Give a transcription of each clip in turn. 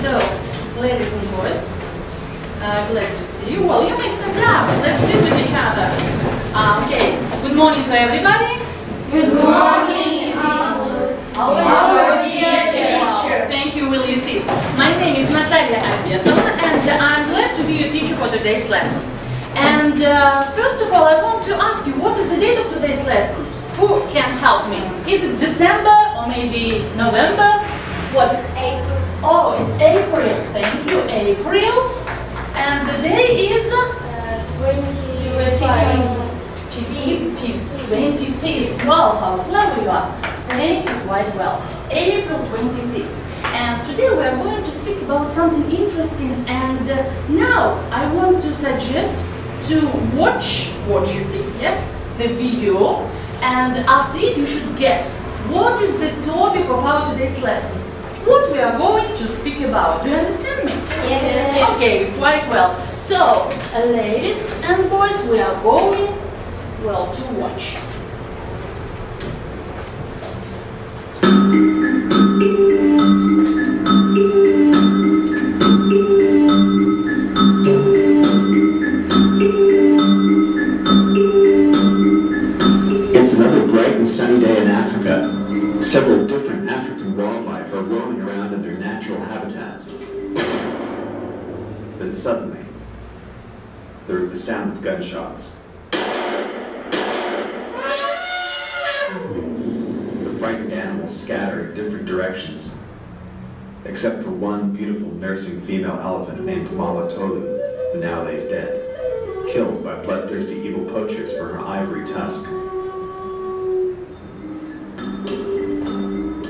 So, ladies and boys, glad to see you. Well, you may stand up. Let's speak with each other. Okay. Good morning to everybody. Good morning, our teacher. Thank you. Will you sit? My name is Natальya, Альбертовна, and I'm glad to be your teacher for today's lesson. And first of all, I want to ask you, what is the date of today's lesson? Who can help me? Is it December or maybe November? What? April. Oh, it's April. Thank you, April. And the day is 25th. Wow, how clever you are. Thank you, quite well. April 25th. And today we are going to speak about something interesting. And now I want to suggest to watch you see, yes, the video. And after it, you should guess what is the topic of our today's lesson. What we are going to speak about. Do you understand me? Yes. Okay, quite well. So, ladies and boys, we are going, well, to watch. It's another bright and sunny day in Africa. Several different African wildlife are roaming around in their natural habitats. Then suddenly, there is the sound of gunshots. The frightened animals scatter in different directions, except for one beautiful nursing female elephant named Mama Tolu, who now lays dead, killed by bloodthirsty evil poachers for her ivory tusk.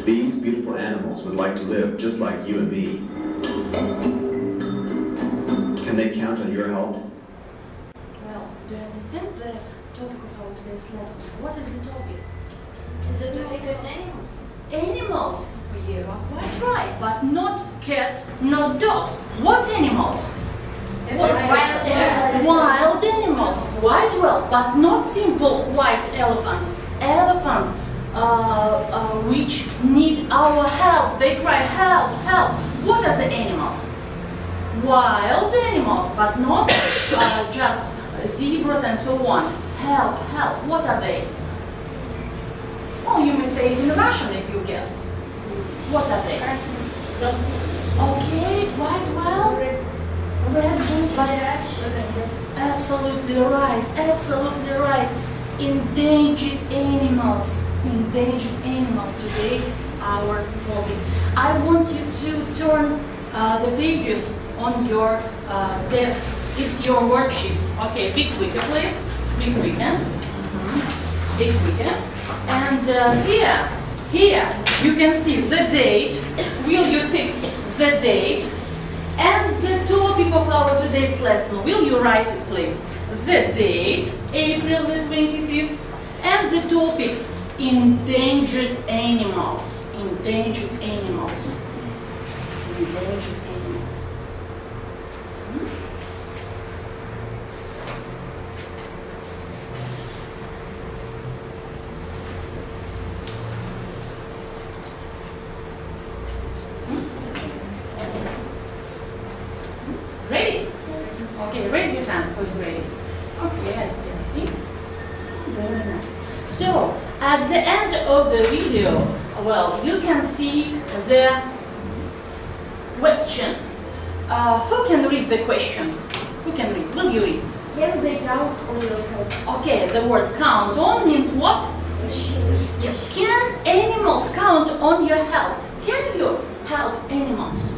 These beautiful animals would like to live just like you and me. Can they count on your help? Well, do you understand the topic of our today's lesson? What is the topic? The topic is animals. Animals. You are quite right, but not cat, not dogs. What animals? Wild animals. Wild animals. Quite well, but not simple white elephant. Elephant. Which need our help. They cry, help, help. What are the animals? Wild animals, but not just zebras and so on. Help, help. What are they? Well, you may say it in Russian if you guess. What are they? Okay, quite well. Red, absolutely right, absolutely right. Endangered animals. Endangered animals. Today is our topic. I want you to turn the pages on your desks. It's your worksheets. Okay, be quicker, please. Be quicker. Be quicker. And here you can see the date. Will you fix the date? And the topic of our today's lesson. Will you write it, please? The date, April the 25th, and the topic, endangered animals. Endangered animals. Endangered animals. Ready? Okay, raise your hand who is ready. Okay, I see. Very nice. So, at the end of the video, well, you can see the question. Who can read the question? Who can read? Will you read? Can they count on your help? Okay, the word count on means what? Yes. Can animals count on your help? Can you help animals?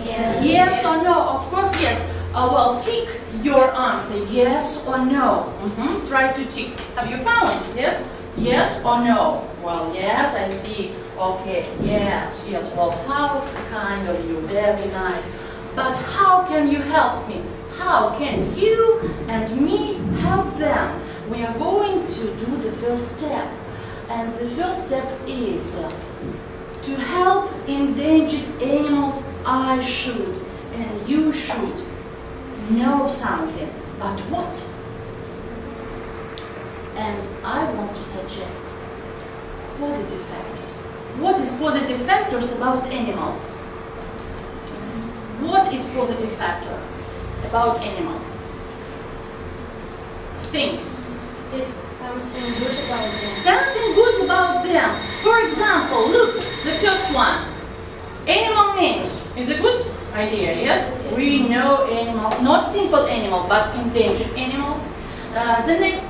Yes. Yes or no? Of course, yes. Well, tick your answer. Yes or no? Try to tick. Have you found? Yes? Yes or no? Well, yes, I see. Okay, yes. Well, how kind of you. Very nice. But how can you help me? How can you and me help them? We are going to do the first step. And the first step is to help endangered animals. I should and you should know something. But what? And I want to suggest positive factors. What is positive factors about animals? What is positive factor about animal? Think. Did something good about them. Something good about them. For example, look, the first one. Animal names. Is a good idea, yes? We know animal, not simple animal, but endangered animal. The next,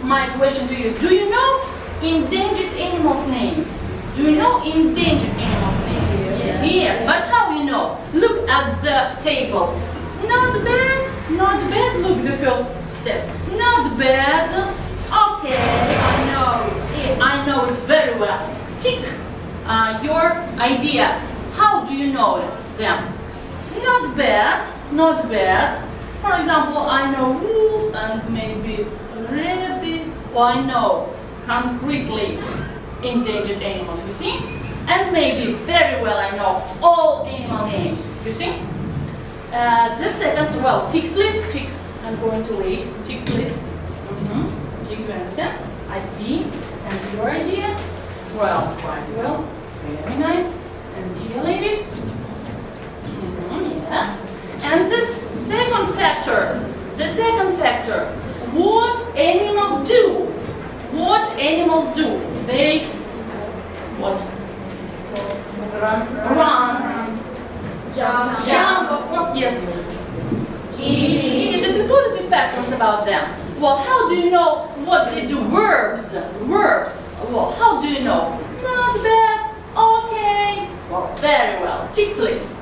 my question to you is, do you know endangered animals' names? Do you know endangered animals' names? Yes, but how you know? Look at the table. Not bad, not bad. Look, the first step. Not bad. Okay, I know it very well. Tick your idea. How do you know them? Not bad, not bad. For example, I know wolf and maybe rabbit. Or I know concretely endangered animals, you see? And maybe very well I know all animal names, you see? The second, well, tick please, tick. I'm going to read. Tick please. Tick, do you understand? I see. And your idea? Well, quite well. Very nice. And here, ladies. Yes. And the second factor, what animals do? What animals do? They, what? Run. Jump, of course, yes. It is the positive factors about them. Well, how do you know what they do? Verbs. Well, how do you know? Not bad. Okay. Well, very well. Tick please.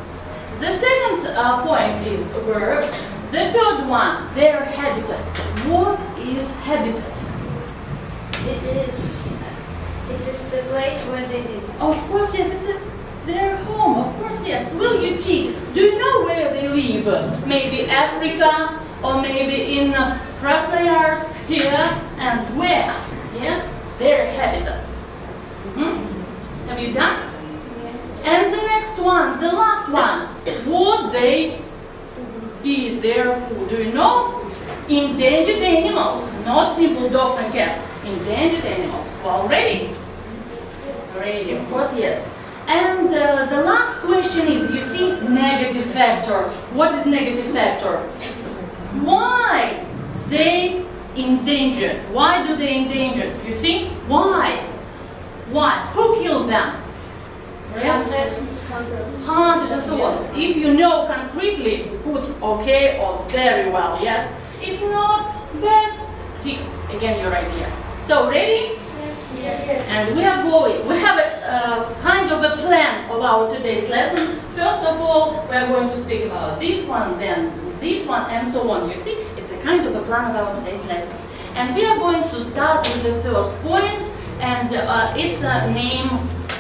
The second point is verbs. The third one, their habitat. What is habitat? It is a place where they live. Of course, yes, it's their home. Of course, yes. Will you tick? Do you know where they live? Maybe Africa, or maybe in Krasnoярsk here, and where? Yes, their habitats. Have you done? Yes. And the next one, the last one, what they eat, their food. Do you know? Endangered animals, not simple dogs and cats. Endangered animals. Well, ready? Ready, of course, yes. And the last question is, you see, negative factor. What is negative factor? Why they endangered? Why do they endanger? You see? Why? Why? Who killed them? Yes? Hunters and so on. If you know concretely, put okay or very well, yes? If not, bad, tick again your idea. So, ready? Yes. And we are going. We have a kind of a plan of our today's lesson. First of all, we are going to speak about this one, then this one, and so on. You see, it's a kind of a plan of our today's lesson. And we are going to start with the first point, and it's a name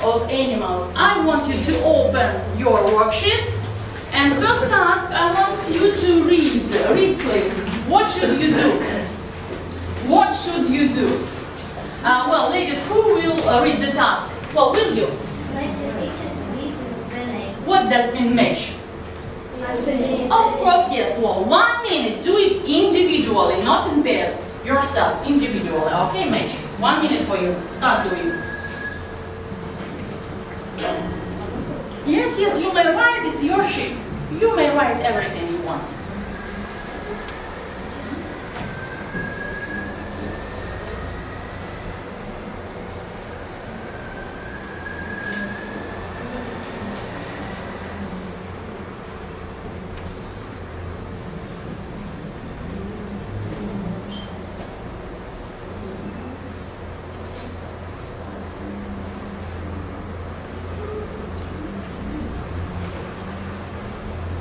of animals. I want you to open your worksheets, and first task, I want you to read. Read, please. What should you do? What should you do? Well, ladies, who will read the task? Well, will you? Match the pictures with the names. What does mean match? Of course, yes. Well, 1 minute. Do it individually, not in pairs. Yourself, individually. Okay, match. 1 minute for you. Start doing. Yes, you may write. It's your sheet. You may write everything you want.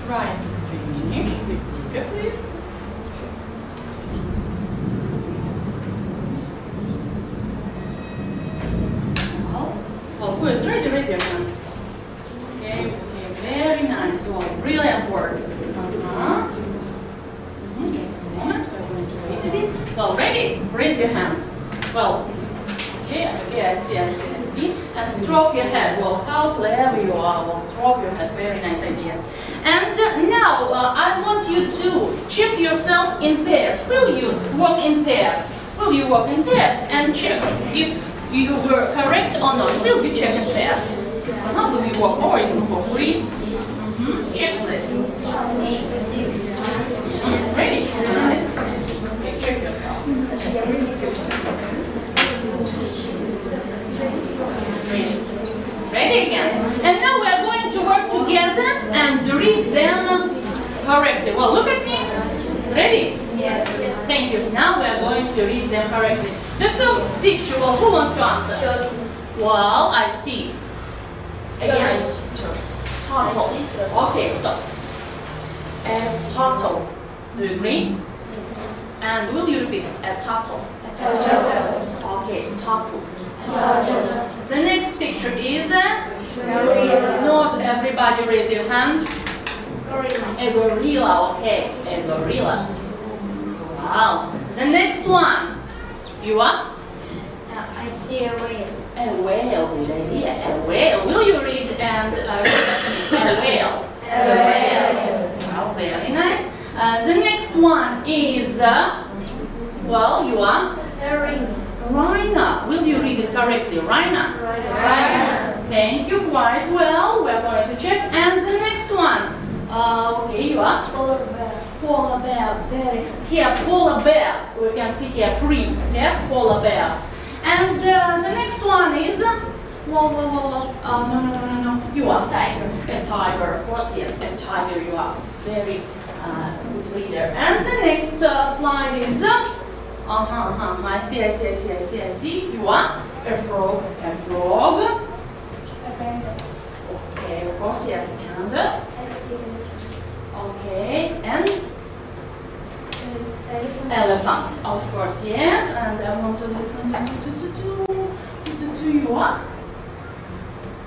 Try to finish. Be quicker, please. Well, who is ready? Raise your hands. Okay, very nice. Well, brilliant work. Just a moment. We're going to wait a bit. Well, ready? Raise your hands. Well, okay, I see. And stroke your head. Well, how clever you are. Well, stroke your head. Very nice idea. And now I want you to check yourself in pairs. Will you work in pairs? Will you work in pairs and check if you were correct or not? Will you check in pairs? Or not? Will you work or in group of threes? Check this. correctly. Well, look at me. Ready? Yes. Thank you. Now we are going to read them correctly. The first picture, well, who wants to answer? Well, I see. Again, turtle. Okay, stop. Turtle. Do you agree? And will you repeat? A turtle. Okay, turtle. The next picture is not everybody raise your hands. A gorilla. Okay, a gorilla. Wow. The next one. You are? I see a whale. A whale. Good idea. A whale. Will you read and read after me? A whale. A whale. Well, very nice. The next one is, well, you are? A rhino. Rhino. Will you read it correctly? Rhino. Rhino. Thank you, quite well. We are going to check. And the next one. Okay, you are? Polar bear. Polar bear. Very. Here, polar bears. We can see here 3. Yes, polar bears. And the next one is, well, no. You are? Tiger. A tiger, of course, yes, a tiger you are. Very good reader. And the next slide is, I see. You are? A frog. A frog. A panda. Okay, of course, yes, a panda. I see it. Okay, and? Elephant. Elephants, of course, yes. And I want to listen to you are?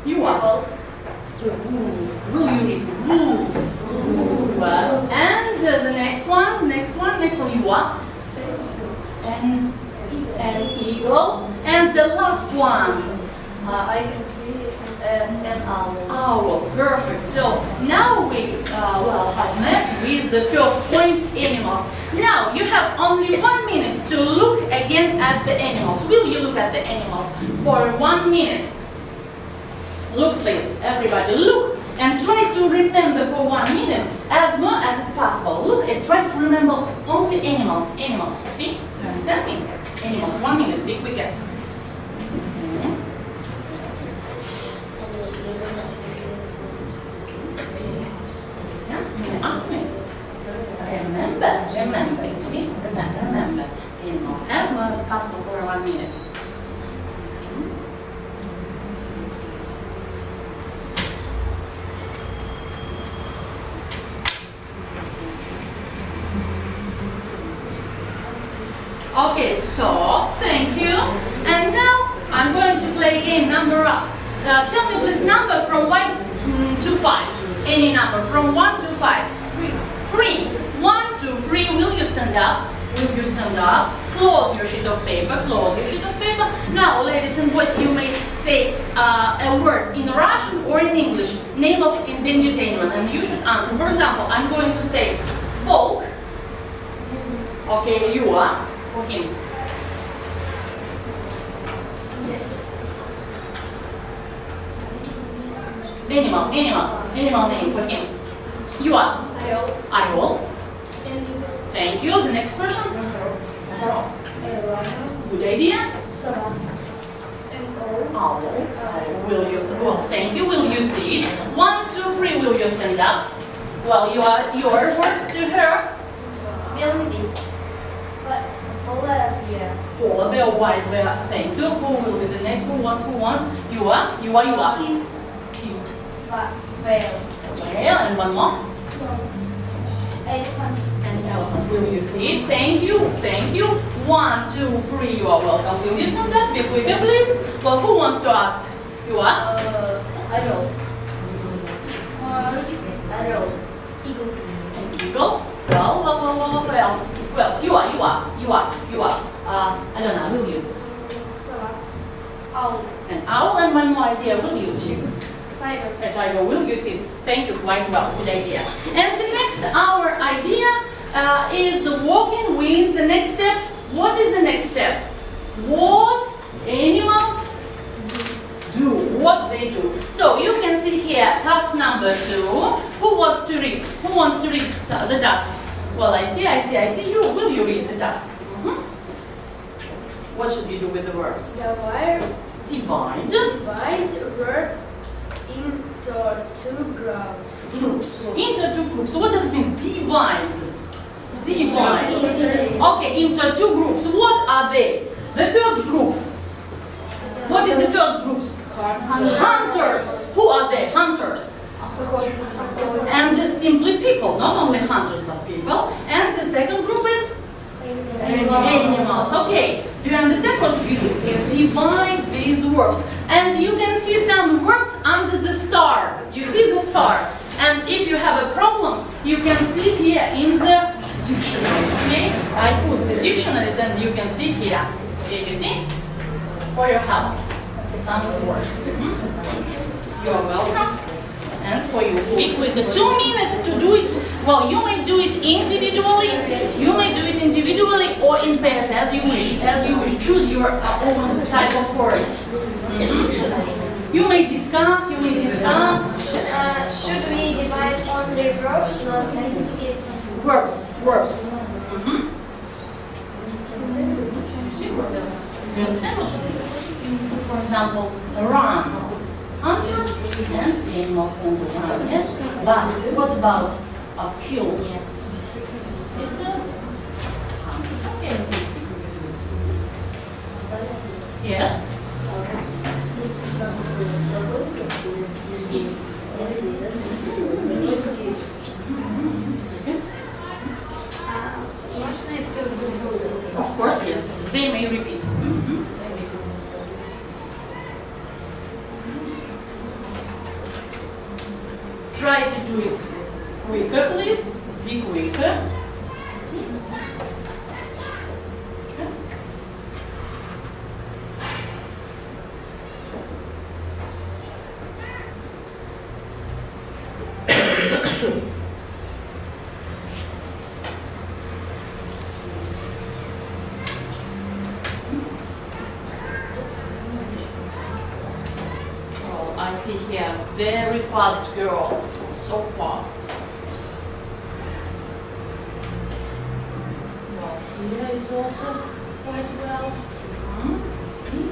You are? Wolf. Will you read wolf? Well, and the next one, you are? An eagle. And the last one? I can see an owl. Owl, perfect. So now we have met with the first point, animals. Now you have only 1 minute to look again at the animals. Will you look at the animals for 1 minute? Look, please, everybody, look and try to remember for 1 minute as much as it's possible. Look and try to remember only animals. Animals, see? You understand me? Animals, 1 minute, be quicker. Ask me. Remember, you see? Remember. Animals as much as possible for 1 minute. Okay, stop. Thank you. And now I'm going to play a game number up. Tell me please number from 1 to 5. Any number from 1 to 5. 3. 1, 2, 3. Will you stand up? Will you stand up? Close your sheet of paper. Close your sheet of paper. Now, ladies and boys, you may say a word in Russian or in English. Name of endangered animal, and you should answer. For example, I'm going to say volk. Okay, you are for him. Yes. Animal name for him. You are? Ayol. Thank you. The next person? Sarah. Good idea. Owl. Will you? Well, thank you. Will you see it? 1, 2, 3. Will you stand up? Well, you are your words to her. Polar bear, white bear. Thank you. Who will be the next? Who wants? You are? Cute. Whale. Whale. And one more. Elephant. And elephant. Will you see it? Thank you. 1, 2, 3. You are welcome. Will you stand up? Be quicker, please. Well, who wants to ask? You are? Orel. Orel. Eagle. An eagle. Well. Who else? Who else? You are. I don't know. Will you? Owl. An owl. And one more idea. Will you? Tiger. A tiger. Will you see? Thank you. Quite well. Good idea. And the next, our idea is walking with the next step. What is the next step? What animals do? What they do. So you can see here task number 2. Who wants to read? Who wants to read the task? Well, I see. You. Will you read the task? What should you do with the verbs? Divide Divide. verbs in Into two groups. Groups. Into two groups. What does it mean? Divide. Divide. Okay, into two groups. What are they? The first group. What is the first group? Hunters. Who are they? Hunters. And simply people. Not only hunters, but people. And the second group is animals. Okay. Do you understand what you do? Divide these verbs. And you can see some verbs under the star. You see the star. And if you have a problem, you can see here in the dictionaries. Okay? I put the dictionaries and you can see here. Okay, you see? For your help. Some words. You are welcome. And for you, be quick. 2 minutes to do it. Well, you may do it individually. You may do it individually or in pairs, as you wish. As you wish. Choose your own type of word. You may discuss. You may discuss. Should we divide only verbs, not sentences? Verbs. Verbs. You understand what you do? For example, run. Hunters and animals can do run, yes? But what about kill? It's a hunter. Okay. Yes? Of course, yes. They may repeat. Try to do it quicker, please. Be quicker. Oh, I see here, very fast girl. So fast. Well, here is also quite well. See?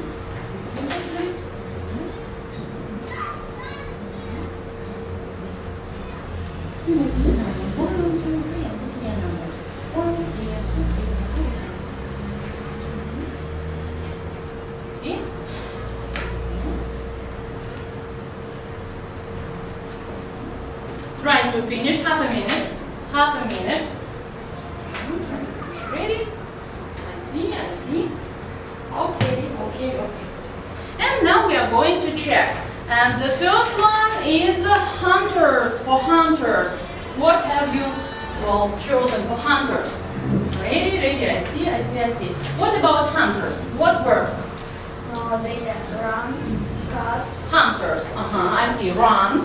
Try to finish half a minute. Half a minute. Ready? I see. Okay. And now we are going to check. And the first one is hunters, for hunters. What have you chosen for hunters? Ready? I see. What about hunters? What verbs? So they can run, cut. Hunters. I see. Run.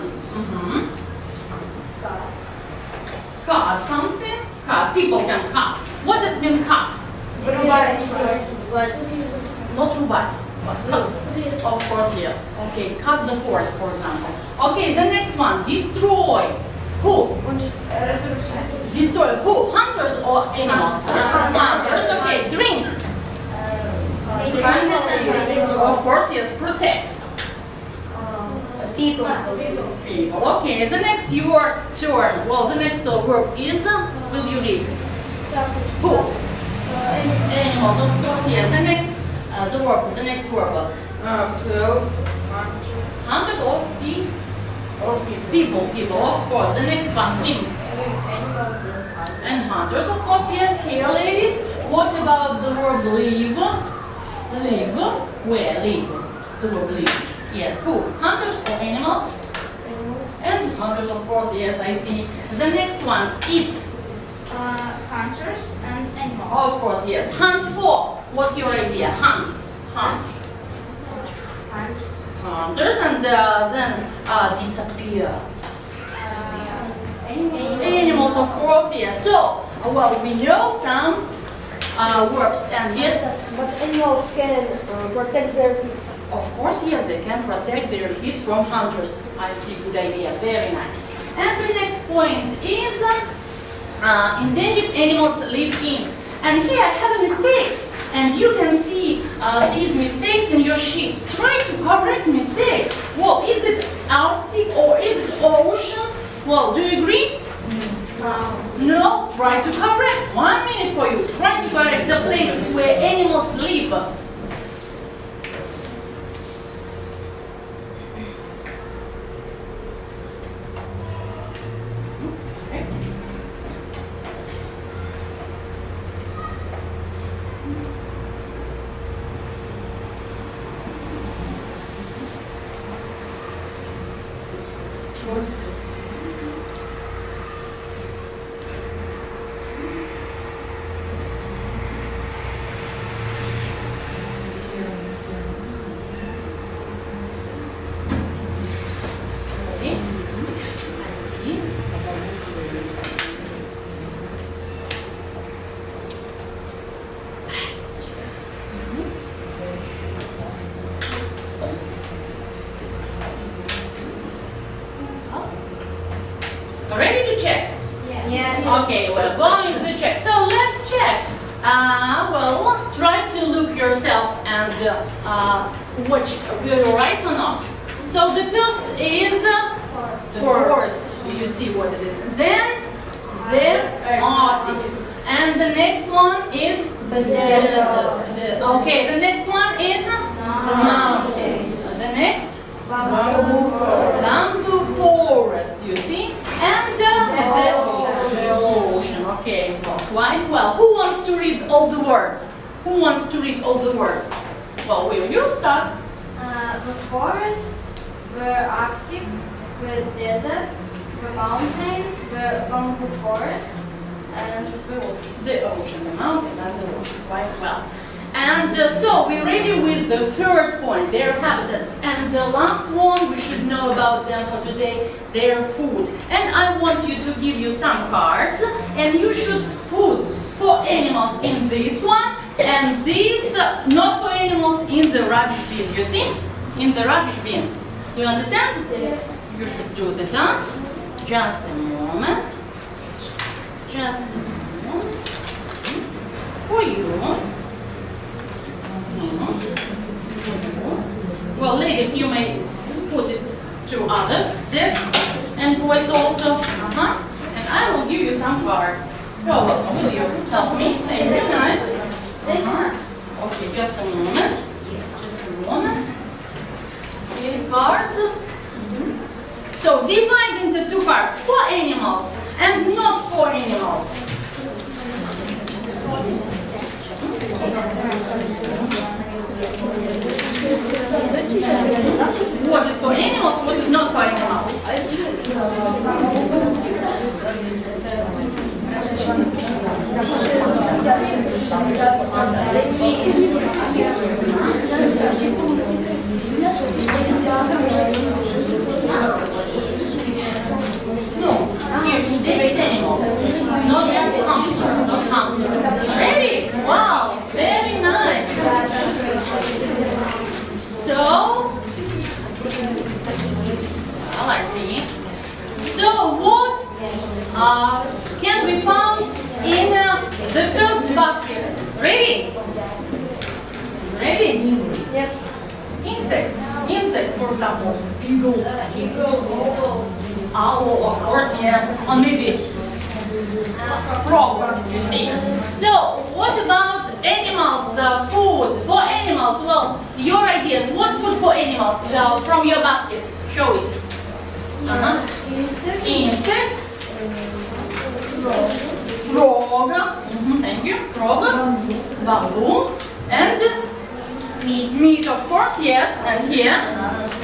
Cut something. Cut. People can cut. What does it mean cut? Not рубать, but cut. Of course, yes. Okay, cut the forest, for example. Okay, the next one. Destroy. Who? Destroy. Who? Hunters or animals? Hunters. Okay, drink. Of course, yes. Protect. People. Okay, the next your turn. Well, the next verb is, will you read? Who? Animals, of course, yes. The next, the next verb. Hunters or people, of course. The next one, swim. And hunters, of course, yes. Here, ladies. What about the verb leave? Live. Where? Live. The verb live. Yes, who? Hunters or animals? And hunters, of course, yes, I see. The next one, eat. Hunters and animals. Of course, yes. Hunt for. What's your idea? Hunt. Hunters and then disappear. Animals, of course, yes. So, well, we know some verbs and yes. But animals can protect their kids. Of course, yes, they can protect their kids from hunters. I see, good idea, very nice. And the next point is endangered animals live in. And here I have a mistake. and you can see these mistakes in your sheets. Try to correct mistakes. Well, is it Arctic or is it ocean? Well, do you agree? No, try to correct. 1 minute for you. Try to correct the places where animals live. Ready to check? Yes. Okay, we're going to check. So let's check. Well, try to look yourself and watch whether you're right or not. So the first is the forest. Do you see what it is? Then the Arctic. And the next one is The desert. Okay, the next one is the mountains. The next bamboo forest, you see? And the ocean. Okay, quite well. Who wants to read all the words? Who wants to read all the words? Well, will you start? The forest, the Arctic, the desert, the mountains, the bamboo forest, and the ocean. The ocean, the mountain, and the ocean. Quite well. And so we're ready with the third point, their habitats. And the last one, we should know about them for today, their food. And I want you to give you some cards, and you should put for animals in this one, and this not for animals in the rubbish bin. You see? In the rubbish bin. You understand? Yes. You should do the task. Just a moment. Just a moment. For you. Well, ladies, you may put it to other desks, and boys also. And I will give you some cards. Oh, will you help me? Thank you, nice. Okay, just a moment. Yes, just a moment. Okay, cards. So divide into two parts, for animals and not for animals. What is for animals, what is not for animals? No, here endangered animals, not hamster, not hamster. Ready? Wow, very nice. So, well, I see. So, what can be found in the first basket? Ready? Ready? Yes. Insects. Insects, for example. Owl, of course, yes. Or maybe frog, you see. So, what about animals, food for animals? Well, your ideas. What food for animals from your basket? Show it. Insects. Frog. Thank you. Frog. Bamboo. And Meat. meat, of course, yes. And here,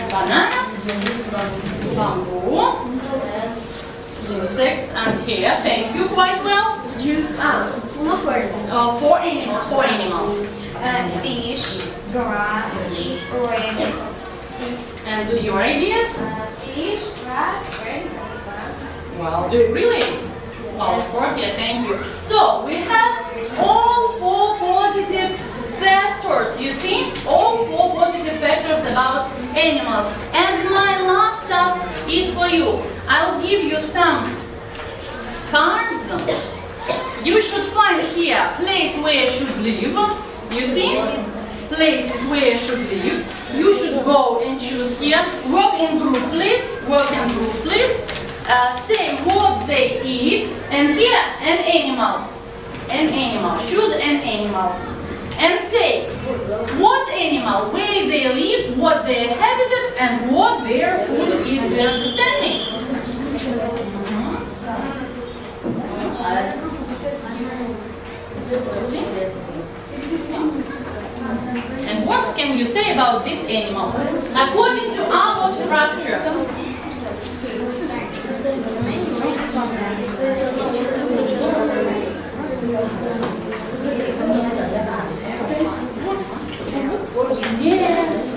bananas. Bamboo. Insects. And here, thank you, quite well. Juice. Not for animals. For animals. For animals. Fish, grass, rabbit, seeds. And do your ideas? Fish, grass, rabbit, plants. Well, do you really? Well, of course, yeah, thank you. So, we have all four positive factors, you see? All four positive factors about animals. And my last task is for you. I'll give you some cards. You should find here a place where you should live. You see? Places where you should live. You should go and choose here. Work in group, please. Work in group, please. Say what they eat. And here, an animal. An animal. Choose an animal. And say what animal, where they live, what their habitat, and what their food is. You understand me? And what can you say about this animal? According to our structure. Yes.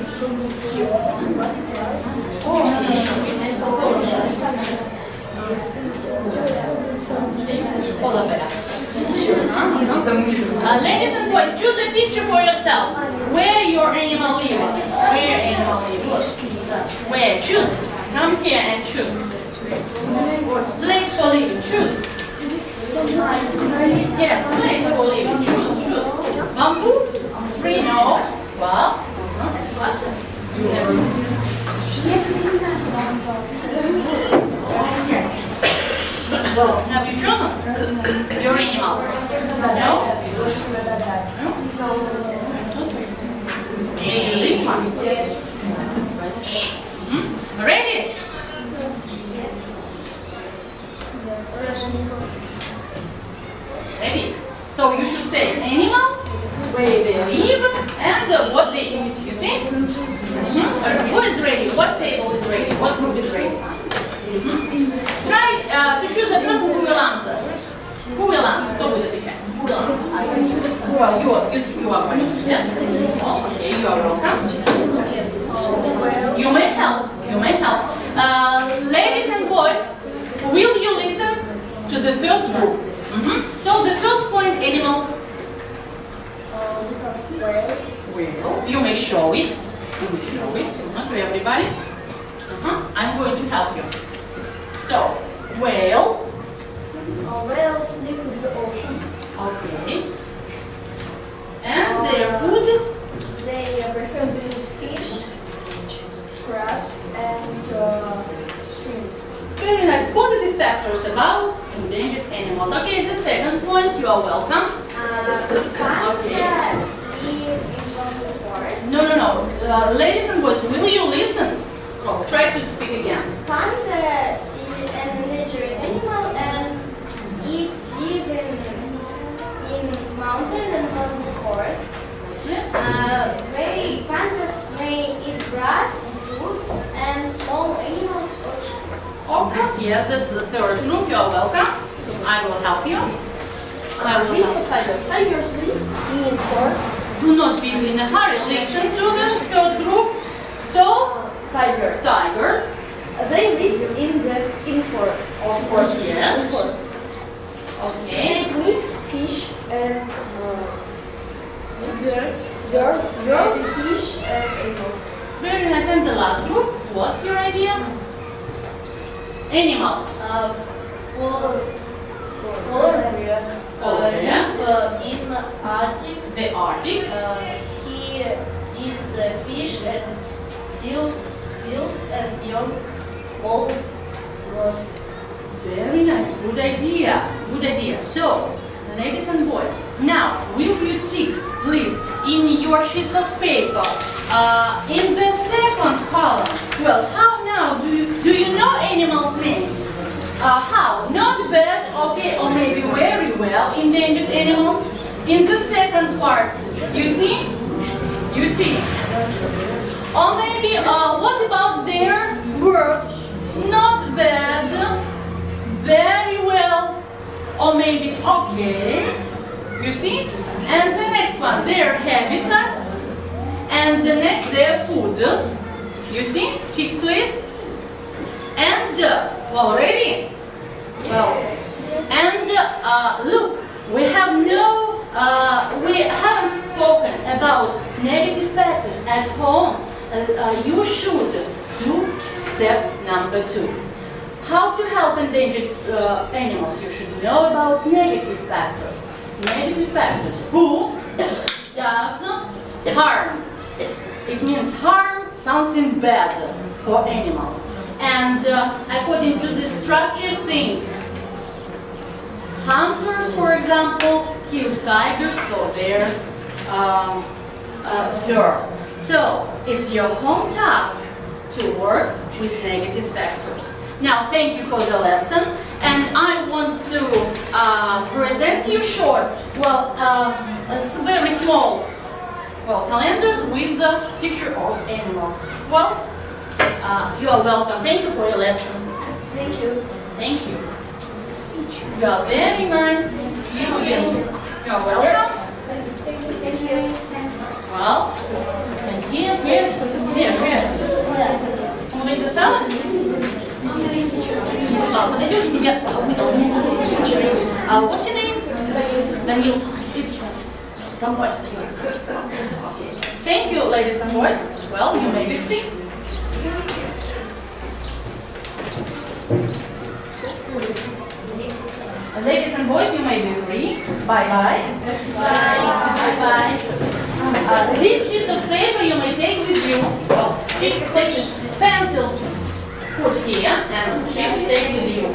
Ladies and boys, choose a picture for yourself. Where your animal lives? Where animal lives? Where? Choose. Come here and choose. Place for living. Choose. Yes, place for living. Choose. Bamboo? Three, no. Well. Yes. Well, have you chosen your animal? No? This one? Yes. Ready? Ready? So you should say animal, where they live, and what they eat. You see? Who is ready? What table is ready? What group is ready? Try to choose a person who will answer. Who will answer? Кто будет отвечать? Who will answer? You are going. Yes? Okay, you are welcome. You may help. Ladies and boys, will you listen to the first group? So the first point, animal. Whale. You may show it. To everybody. I'm going to help you. So, whale. Whales live in the ocean. Okay. And their food? They prefer to eat fish, crabs, and shrimps. Very nice. Positive factors about endangered animals. Okay, the second point. You are welcome. Okay. Live in the forest. No. Ladies and boys, will you listen? So, try to speak again. Panda is an endangered animal and it lives in mountain and mountain forests. Yes. Pandas may eat grass, fruits, and small animals or chicken. Of course, yes, that's the third group. You are welcome. I will help you. Tigers live in forests. Do not be in a hurry. Listen to the third group. So, tigers. They live in forests. Of course, yes. In forests. Okay. They eat meat, fish, and birds, fish, and animals. Very nice. And the last group. What's your idea? Animal. Polar bear. In Arctic. the Arctic. He eats fish and seals and young walruses. Very nice. Good idea. So, ladies and boys, now will you tick, please, in your sheets of paper, in the second column. Well, how now? Do you know animals' names? How? Not bad, okay, or maybe very well. Endangered animals. In the second part, you see? Or maybe, what about their birds? Not bad, very well, or maybe okay. You see? And the next one, their habitats, and the next, their food. You see? Tick, please. And well, ready? Well, and look, we haven't spoken about negative factors at home. You should do step number 2. How to help endangered animals? You should know about negative factors. Negative factors. Who? does harm. It means harm, something bad for animals. And according to this structure, think. Hunters, for example, kill tigers for their fur. So, it's your home task to work with negative factors. Now, thank you for the lesson, and I want to present you short, very small, calendars with the picture of animals. Well, you are welcome. Thank you for your lesson. Thank you. Thank you. You are very nice students. You are welcome. Thank you. Well, and here. Кому-нибудь досталось? Подойдешь к тебе? What's your name? Данил. It's some boys. Thank you, ladies and boys. Well, you may be free. Ladies and boys, you may be free. Bye-bye. Bye-bye. This sheet of paper you may take with you. Well, pencils put here and sheets take with you.